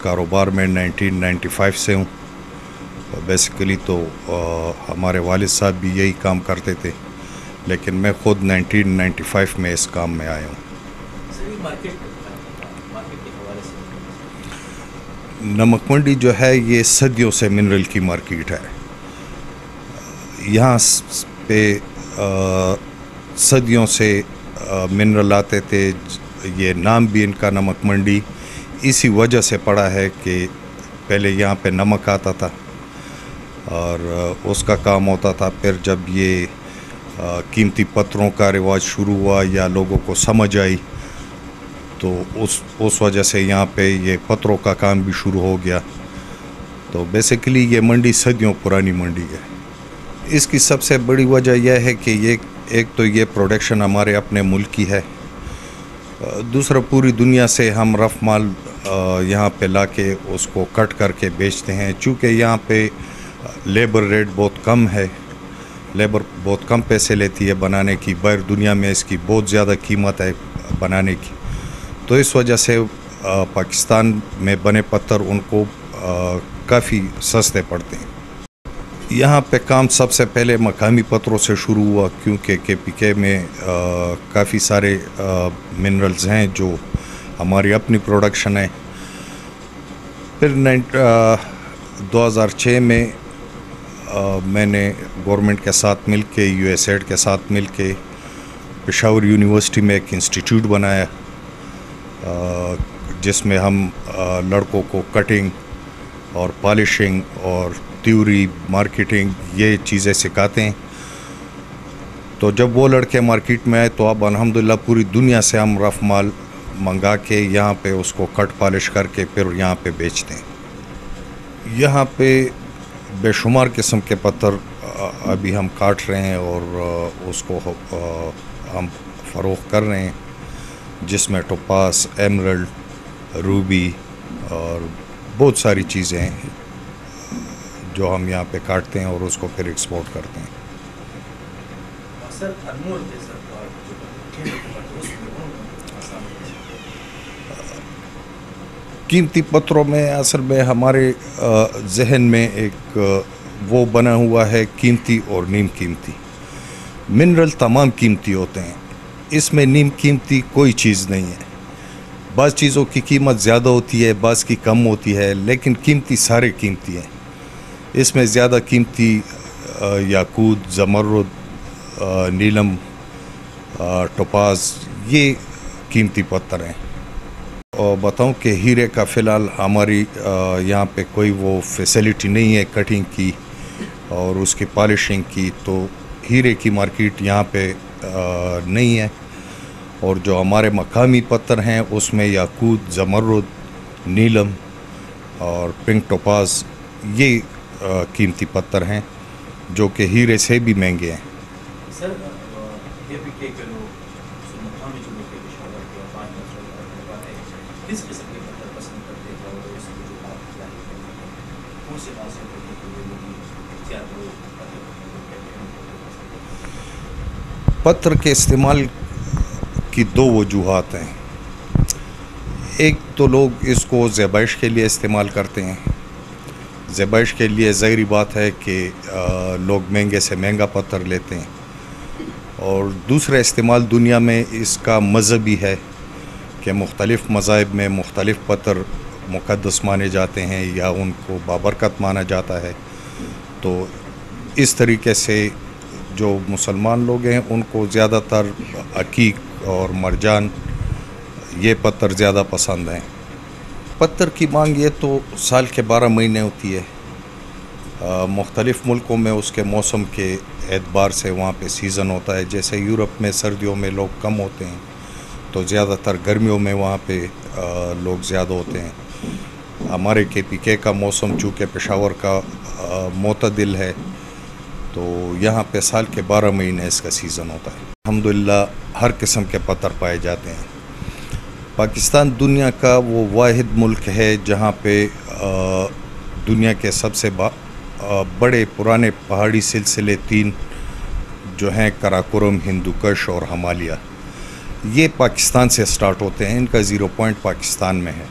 کاروبار میں 1995 سے ہوں. بیسیکلی تو ہمارے والد صاحب بھی یہی کام کرتے تھے، لیکن میں خود 1995 میں اس کام میں آیا ہوں. نمک منڈی جو ہے یہ صدیوں سے منرل کی مارکیٹ ہے. یہاں پہ صدیوں سے منرل آتے تھے. یہ نام بھی ان کا نمک منڈی اسی وجہ سے پڑا ہے کہ پہلے یہاں پہ نمک آتا تھا اور اس کا کام ہوتا تھا. پھر جب یہ قیمتی پتھروں کا رواج شروع ہوا یا لوگوں کو سمجھ آئی تو اس وجہ سے یہاں پہ یہ پتھروں کا کام بھی شروع ہو گیا. تو بیسیکلی یہ منڈی صدیوں پرانی منڈی ہے. اس کی سب سے بڑی وجہ یہ ہے کہ ایک تو یہ پروڈکشن ہمارے اپنے ملک کی ہے، دوسرا پوری دنیا سے ہم رف مال یہاں پہ لا کے اس کو کٹ کر کے بیچتے ہیں. چونکہ یہاں پہ لیبر ریٹ بہت کم ہے، لیبر بہت کم پیسے لیتی ہے بنانے کی، باہر دنیا میں اس کی بہت زیادہ قیمت ہے بنانے کی. تو اس وجہ سے پاکستان میں بنے پتھر ان کو کافی سستے پڑتے ہیں. یہاں پہ کام سب سے پہلے مقامی پتھروں سے شروع ہوا، کیونکہ KPK میں کافی سارے منرلز ہیں جو ہماری اپنی پروڈکشن ہے. پھر 2006 میں میں نے گورنمنٹ کے ساتھ مل کے USAID کے ساتھ مل کے پشاور یونیورسٹی میں ایک انسٹیٹیوٹ بنایا جس میں ہم لڑکوں کو کٹنگ اور پالشنگ اور تیوری، مارکیٹنگ یہ چیزیں سکھاتے ہیں. تو جب وہ لڑکے مارکیٹ میں آئے تو اب الحمدللہ پوری دنیا سے ہم رف مال منگا کے یہاں پہ اس کو کٹ پالش کر کے پھر یہاں پہ بیچتے ہیں. یہاں پہ بے شمار قسم کے پتھر ابھی ہم کاٹ رہے ہیں اور اس کو ہم فروخت کر رہے ہیں، جس میں ٹوپاس، ایمرلڈ، روبی اور بہت ساری چیزیں ہیں جو ہم یہاں پہ کاٹتے ہیں اور اس کو پھر ایکسپورٹ کرتے ہیں. قیمتی پتھروں میں اصل میں ہمارے ذہن میں ایک وہ بنا ہوا ہے قیمتی اور نیم قیمتی. منرل تمام قیمتی ہوتے ہیں، اس میں نیم قیمتی کوئی چیز نہیں ہے. بعض چیزوں کی قیمت زیادہ ہوتی ہے، بعض کی کم ہوتی ہے، لیکن قیمتی سارے قیمتی ہیں. اس میں زیادہ قیمتی یاقوت، زمرد، نیلم، ٹوپاز یہ قیمتی پتھر ہیں. اور بتاؤں کہ ہیرے کا فی الحال ہماری یہاں پہ کوئی وہ فیسلٹی نہیں ہے کٹنگ کی اور اس کی پالشنگ کی، تو ہیرے کی مارکیٹ یہاں پہ نہیں ہے. اور جو ہمارے مقامی پتھر ہیں اس میں یاقوت، زمرد، نیلم اور پنک ٹوپاز یہ قیمتی پتھر ہیں جو کہ ہیرے سے بھی مہنگے ہیں. سر KPK کے لوگ مقامی جو لوگ پشاور کے کس قسم کے پتھر پسند کرتے ہیں اور اس کی جو بات کیا ہے کون سے بات سے پتھر کے استعمال کی دو وجوہات ہیں. ایک تو لوگ اس کو زیبائش کے لیے استعمال کرتے ہیں. زیبائش کے لیے ظاہری بات ہے کہ لوگ مہنگے سے مہنگا پتھر لیتے ہیں. اور دوسرا استعمال دنیا میں اس کا مذہبی ہے کہ مختلف مذاہب میں مختلف پتھر مقدس مانے جاتے ہیں یا ان کو بابرکت مانا جاتا ہے. تو اس طریقے سے جو مسلمان لوگ ہیں ان کو زیادہ تر عقیق اور مرجان یہ پتھر زیادہ پسند ہیں. پتھر کی مانگ یہ تو سال کے 12 مہینے ہوتی ہے. مختلف ملکوں میں اس کے موسم کے اعتبار سے وہاں پہ سیزن ہوتا ہے. جیسے یورپ میں سردیوں میں لوگ کم ہوتے ہیں تو زیادہ تر گرمیوں میں وہاں پہ لوگ زیادہ ہوتے ہیں. ہمارے KPK کا موسم چونکہ پشاور کا معتدل ہے تو یہاں پہ سال کے 12 مہینے اس کا سیزن ہوتا ہے. الحمدللہ ہر قسم کے پتھر پائے جاتے ہیں. پاکستان دنیا کا وہ واحد ملک ہے جہاں پہ دنیا کے سب سے بڑے پرانے پہاڑی سلسلے 3 جو ہیں کراکورم، ہندوکش اور ہمالیہ، یہ پاکستان سے سٹارٹ ہوتے ہیں. ان کا 0 پوائنٹ پاکستان میں ہے.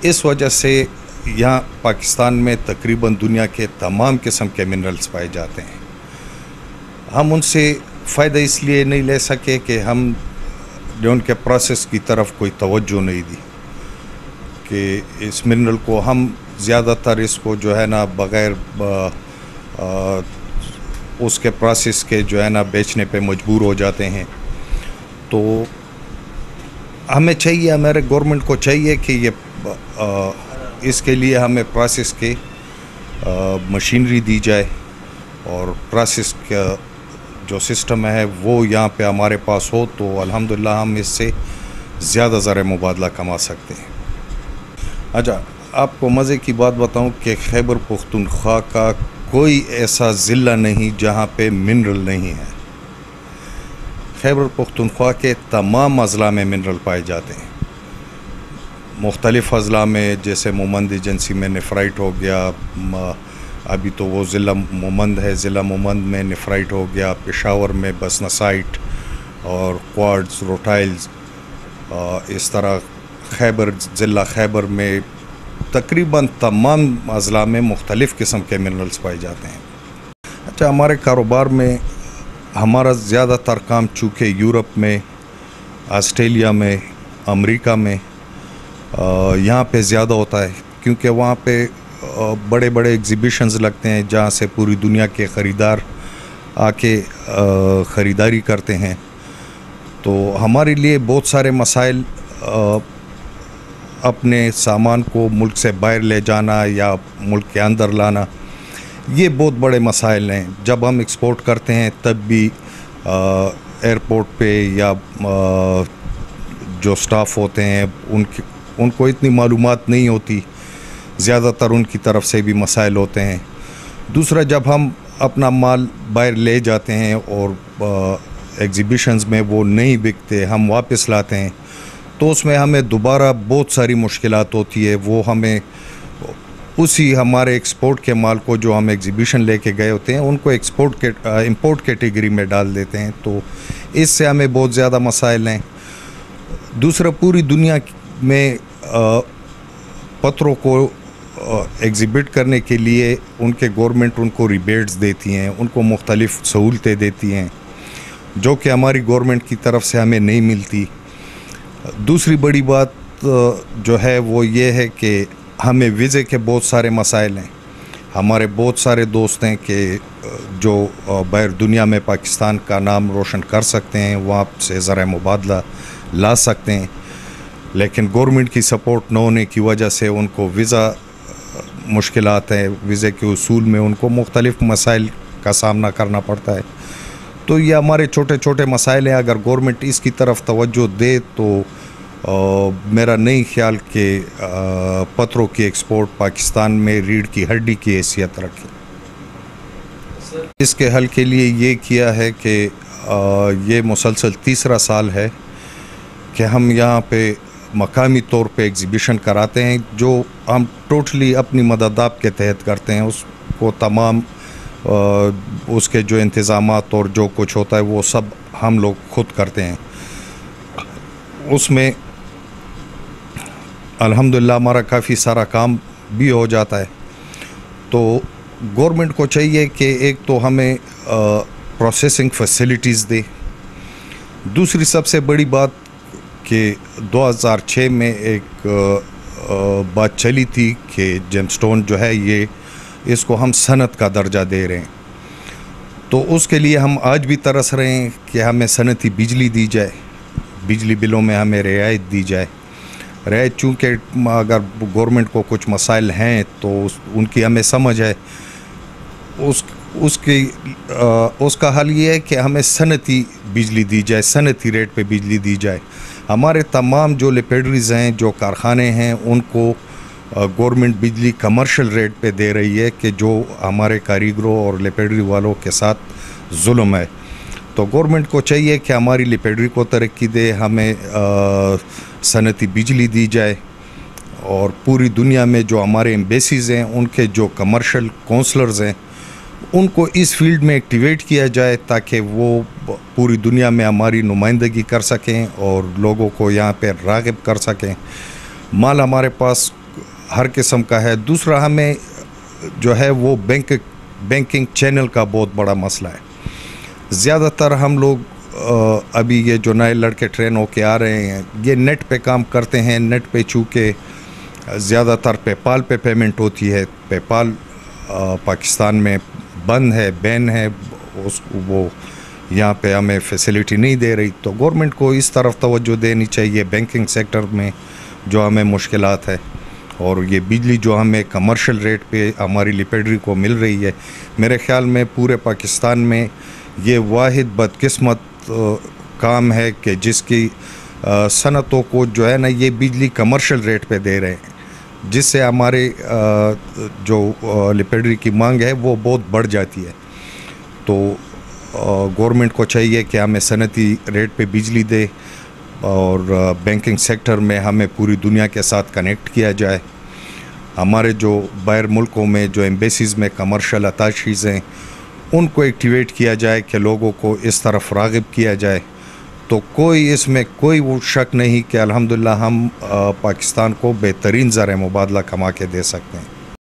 اس وجہ سے یہاں پاکستان میں تقریباً دنیا کے تمام قسم کے منرلز پائے جاتے ہیں. ہم ان سے فائدہ اس لیے نہیں لے سکے کہ ہم نے ان کے پروسیس کی طرف کوئی توجہ نہیں دی کہ اس منرل کو ہم زیادہ تر اس کو جو ہے نا بغیر اس کے پروسیس کے جو ہے نا بیچنے پہ مجبور ہو جاتے ہیں. تو ہمیں چاہیے, ہمارے گورنمنٹ کو چاہیے کہ یہ اس کے لیے ہمیں پروسیس کے مشینری دی جائے اور پروسیس کا جو سسٹم ہے وہ یہاں پہ ہمارے پاس ہو تو الحمدللہ ہم اس سے زیادہ زر مبادلہ کما سکتے ہیں. اچھا, آپ کو مزے کی بات بتاؤں کہ خیبر پختونخوا کا کوئی ایسا ضلع نہیں جہاں پہ منرل نہیں ہے. خیبر پختونخوا کے تمام اضلاع میں منرل پائے جاتے ہیں. مختلف اضلاع میں جیسے مومند ایجنسی میں نیفرائٹ ہو گیا, ابھی تو وہ ضلع مومند ہے, ضلع مومند میں نیفرائٹ ہو گیا, پشاور میں بسنسائٹ اور کوارٹز روٹائلز, اس طرح خیبر ضلع خیبر میں تقریباً تمام اضلاع میں مختلف قسم کے منرلز پائے جاتے ہیں. اچھا, ہمارے کاروبار میں ہمارا زیادہ تر کام چونکہ یورپ میں, آسٹریلیا میں, امریکہ میں یہاں پہ زیادہ ہوتا ہے کیونکہ وہاں پہ بڑے بڑے ایگزیبیشنز لگتے ہیں جہاں سے پوری دنیا کے خریدار آ کے خریداری کرتے ہیں. تو ہمارے لیے بہت سارے مسائل, اپنے سامان کو ملک سے باہر لے جانا یا ملک کے اندر لانا, یہ بہت بڑے مسائل ہیں. جب ہم ایکسپورٹ کرتے ہیں تب بھی ایئرپورٹ پہ یا جو سٹاف ہوتے ہیں ان کو اتنی معلومات نہیں ہوتی, زیادہ تر ان کی طرف سے بھی مسائل ہوتے ہیں. دوسرا, جب ہم اپنا مال باہر لے جاتے ہیں اور ایگزیبیشنز میں وہ نہیں بکتے, ہم واپس لاتے ہیں تو اس میں ہمیں دوبارہ بہت ساری مشکلات ہوتی ہے. وہ ہمیں اسی ہمارے ایکسپورٹ کے مال کو جو ہم ایگزیبیشن لے کے گئے ہوتے ہیں ان کو امپورٹ کیٹیگری میں ڈال دیتے ہیں, تو اس سے ہمیں بہت زیادہ مسائل ہیں. دوسرا, پوری دنیا میں پتھروں کو ایگزیبٹ کرنے کے لیے ان کے گورنمنٹ ان کو ریبیٹس دیتی ہیں, ان کو مختلف سہولتیں دیتی ہیں جو کہ ہماری گورنمنٹ کی طرف سے ہمیں نہیں ملتی. دوسری بڑی بات جو ہے وہ یہ ہے کہ ہمیں ویزے کے بہت سارے مسائل ہیں. ہمارے بہت سارے دوست ہیں کہ جو باہر دنیا میں پاکستان کا نام روشن کر سکتے ہیں, وہاں سے ذرائع مبادلہ لا سکتے ہیں, لیکن گورنمنٹ کی سپورٹ نہ ہونے کی وجہ سے ان کو ویزا مشکلات ہیں. ویزے کے اصول میں ان کو مختلف مسائل کا سامنا کرنا پڑتا ہے. تو یہ ہمارے چھوٹے چھوٹے مسائل ہیں. اگر گورنمنٹ اس کی طرف توجہ دے تو میرا نہیں خیال کہ پتھروں کی ایکسپورٹ پاکستان میں ریڑھ کی ہڈی کی حیثیت رکھے. اس کے حل کے لیے یہ کیا ہے کہ یہ مسلسل تیسرا سال ہے کہ ہم یہاں پہ مقامی طور پہ ایگزیبیشن کراتے ہیں, جو ہم ٹوٹلی اپنی مددات کے تحت کرتے ہیں. اس کو تمام اس کے جو انتظامات اور جو کچھ ہوتا ہے وہ سب ہم لوگ خود کرتے ہیں. اس میں الحمدللہ ہمارا کافی سارا کام بھی ہو جاتا ہے. تو گورنمنٹ کو چاہیے کہ ایک تو ہمیں پروسیسنگ فیسلٹیز دے. دوسری سب سے بڑی بات کہ 2006 میں ایک بات چلی تھی کہ جیم سٹون جو ہے یہ اس کو ہم صنعت کا درجہ دے رہے ہیں. تو اس کے لیے ہم آج بھی ترس رہے ہیں کہ ہمیں صنعتی بجلی دی جائے, بجلی بلوں میں ہمیں رعایت دی جائے. رعایت چونکہ اگر گورنمنٹ کو کچھ مسائل ہیں تو ان کی ہمیں سمجھ ہے, اس کا حل یہ ہے کہ ہمیں صنعتی بجلی دی جائے, صنعتی ریٹ پہ بجلی دی جائے. ہمارے تمام جو لیپیڈریز ہیں, جو کارخانے ہیں, ان کو گورنمنٹ بجلی کمرشل ریٹ پہ دے رہی ہے کہ جو ہمارے کاریگروں اور لیپیڈری والوں کے ساتھ ظلم ہے. تو گورنمنٹ کو چاہیے کہ ہماری لیپیڈری کو ترقی دے, ہمیں صنعتی بجلی دی جائے, اور پوری دنیا میں جو ہمارے ایمبیسیز ہیں ان کے جو کمرشل کونسلرز ہیں ان کو اس فیلڈ میں ایکٹیویٹ کیا جائے تاکہ وہ پوری دنیا میں ہماری نمائندگی کر سکیں اور لوگوں کو یہاں پہ راغب کر سکیں. مال ہمارے پاس ہر قسم کا ہے. دوسرا ہمیں جو ہے وہ بینکنگ چینل کا بہت بڑا مسئلہ ہے. زیادہ تر ہم لوگ ابھی یہ جو نئے لڑکے ٹرین ہو کے آ رہے ہیں یہ نیٹ پہ کام کرتے ہیں. نیٹ پہ چونکہ زیادہ تر پے پال پہ پیمنٹ ہوتی ہے. پے پال پاکستان میں بند ہے, بین ہے, وہ یہاں پہ ہمیں فیسلٹی نہیں دے رہی. تو گورنمنٹ کو اس طرف توجہ دینی چاہیے بینکنگ سیکٹر میں جو ہمیں مشکلات ہے. اور یہ بجلی جو ہمیں کمرشل ریٹ پہ ہماری لیپیڈری کو مل رہی ہے, میرے خیال میں پورے پاکستان میں یہ واحد بدقسمت کام ہے کہ جس کی صنعتوں کو جو ہے نا یہ بجلی کمرشل ریٹ پہ دے رہے ہیں, جس سے ہمارے جو لیپیڈری کی مانگ ہے وہ بہت بڑھ جاتی ہے. تو گورنمنٹ کو چاہیے کہ ہمیں صنعتی ریٹ پہ بجلی دے اور بینکنگ سیکٹر میں ہمیں پوری دنیا کے ساتھ کنیکٹ کیا جائے. ہمارے جو باہر ملکوں میں جو ایمبیسیز میں کمرشل اتاشیز ہیں ان کو ایکٹیویٹ کیا جائے کہ لوگوں کو اس طرف راغب کیا جائے. تو کوئی اس میں کوئی وہ شک نہیں کہ الحمدللہ ہم پاکستان کو بہترین زر مبادلہ کما کے دے سکتے ہیں.